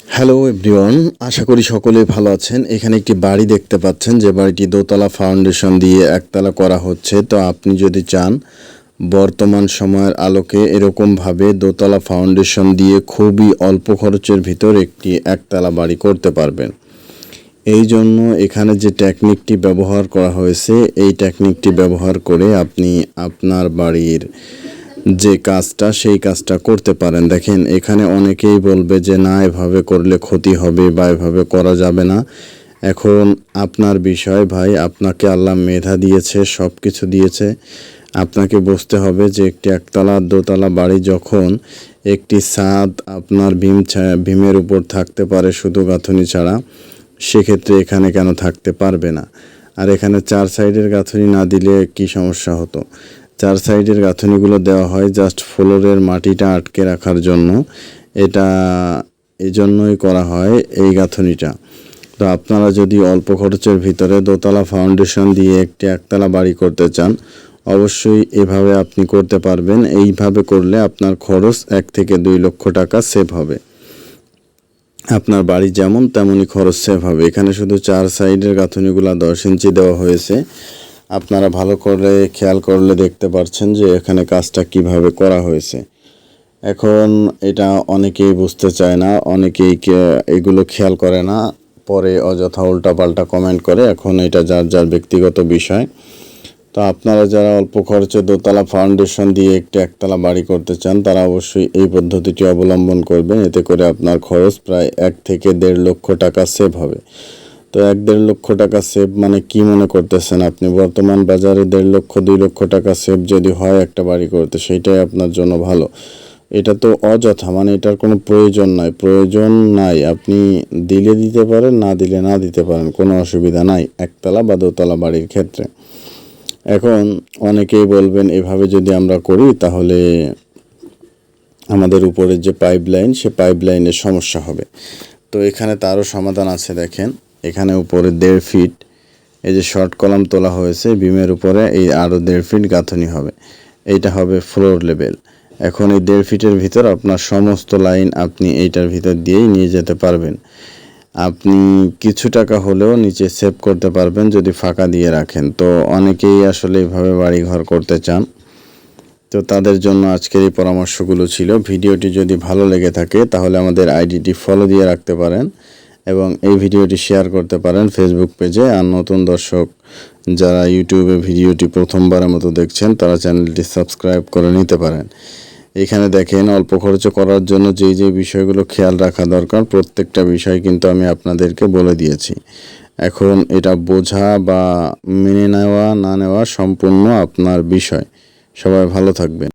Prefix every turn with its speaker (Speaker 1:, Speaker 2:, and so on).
Speaker 1: Hello everyone, আশা করি সকলে ভালো আছেন। এখানে একটি বাড়ি দেখতে পাচ্ছেন, যে বাড়িটি দোতলা ফাউন্ডেশন দিয়ে একতলা করা হচ্ছে। তো আপনি যদি চান বর্তমান সময়ের আলোকে এরকমভাবে দোতলা ফাউন্ডেশন দিয়ে খুবই অল্প খরচের ভিতর একটি একতলা বাড়ি করতে পারবেন। এই জন্য এখানে যে টেকনিকটি ব্যবহার করা হয়েছে, এই টেকনিকটি ব্যবহার করে আপনি আপনার বাড়ির যে কাজটা সেই কাজটা করতে পারেন। দেখেন, এখানে অনেকেই বলবে যে না, এভাবে করলে ক্ষতি হবে বা এভাবে করা যাবে না। এখন আপনার বিষয় ভাই, আপনাকে আল্লাহ মেধা দিয়েছে, সব কিছু দিয়েছে। আপনাকে বুঝতে হবে যে একটি একতলা দোতলা বাড়ি যখন একটি ছাদ আপনার ভীমের উপর থাকতে পারে শুধু গাঁথুনি ছাড়া, সেক্ষেত্রে এখানে কেন থাকতে পারবে না? আর এখানে 4 সাইডের গাঁথুনি না দিলে কি সমস্যা হতো? 4 সাইডের গাঁথুনিগুলো দেওয়া হয় জাস্ট ফ্লোরের মাটিটা আটকে রাখার জন্য। এটা এই জন্যই করা হয় এই গাঁথুনিটা। তো আপনারা যদি অল্প খরচের ভিতরে দোতলা ফাউন্ডেশন দিয়ে একটি একতলা বাড়ি করতে চান, অবশ্যই এভাবে আপনি করতে পারবেন। এইভাবে করলে আপনার খরচ 1 থেকে 2 লক্ষ টাকা সেভ হবে। আপনার বাড়ি যেমন তেমনই খরচ সেভ হবে। এখানে শুধু 4 সাইডের গাঁথুনিগুলো 10 ইঞ্চি দেওয়া হয়েছে। আপনারা ভালো করে খেয়াল করলে দেখতে পাচ্ছেন যে এখানে কাজটা কিভাবে করা হয়েছে। এখন এটা অনেকেই বুঝতে চায় না, অনেকেই এগুলো খেয়াল করে না, পরে অযথা উল্টাপাল্টা কমেন্ট করে। এখন এটা যার যার ব্যক্তিগত বিষয়। তো আপনারা যারা অল্প খরচে দোতলা ফাউন্ডেশন দিয়ে একটি একতলা বাড়ি করতে চান, তারা অবশ্যই এই পদ্ধতিটি অবলম্বন করবেন। এতে করে আপনার খরচ প্রায় 1 থেকে 1.5 লক্ষ টাকা সেভ হবে। তো 1-1.5 লক্ষ টাকা সেভ মানে কি মনে করতেছেন আপনি? বর্তমান বাজারে 1.5 লক্ষ 2 লক্ষ টাকা সেভ যদি হয় একটা বাড়ি করতে, সেইটাই আপনার জন্য ভালো। এটা তো অযথা, মানে এটার কোনো প্রয়োজন নাই। আপনি দিলে দিতে পারেন, না দিলে না দিতে পারেন, কোনো অসুবিধা নাই একতলা বা দোতলা বাড়ির ক্ষেত্রে। এখন অনেকেই বলবেন এভাবে যদি আমরা করি তাহলে আমাদের উপরের যে পাইপ লাইন, সে পাইপ লাইনের সমস্যা হবে। তো এখানে তারও সমাধান আছে। দেখেন, এখানে উপরে 1.5 ফিট এই যে শর্ট কলাম তোলা হয়েছে বিমের উপরে, এই আরও 1.5 ফিট গাঁথনি হবে। এইটা হবে ফ্লোর লেভেল। এখন এই 1.5 ফিটের ভিতর আপনার সমস্ত লাইন আপনি এইটার ভিতর দিয়েই নিয়ে যেতে পারবেন। আপনি কিছু টাকা হলেও নিচে সেভ করতে পারবেন যদি ফাঁকা দিয়ে রাখেন। তো অনেকেই আসলে এইভাবে বাড়িঘর করতে চান। তো তাদের জন্য আজকের এই পরামর্শগুলো ছিল। ভিডিওটি যদি ভালো লেগে থাকে তাহলে আমাদের আইডিটি ফলো দিয়ে রাখতে পারেন এবং এই ভিডিওটি শেয়ার করতে পারেন ফেসবুক পেজে। আর নতুন দর্শক যারা ইউটিউবে ভিডিওটি প্রথমবারের মতো দেখছেন, তারা চ্যানেলটি সাবস্ক্রাইব করে নিতে পারেন। এখানে দেখেন, অল্প খরচে করার জন্য যে বিষয়গুলো খেয়াল রাখা দরকার, প্রত্যেকটা বিষয় কিন্তু আমি আপনাদেরকে বলে দিয়েছি। এখন এটা বোঝা বা মেনে নেওয়া না নেওয়া সম্পূর্ণ আপনার বিষয়। সবাই ভালো থাকবেন।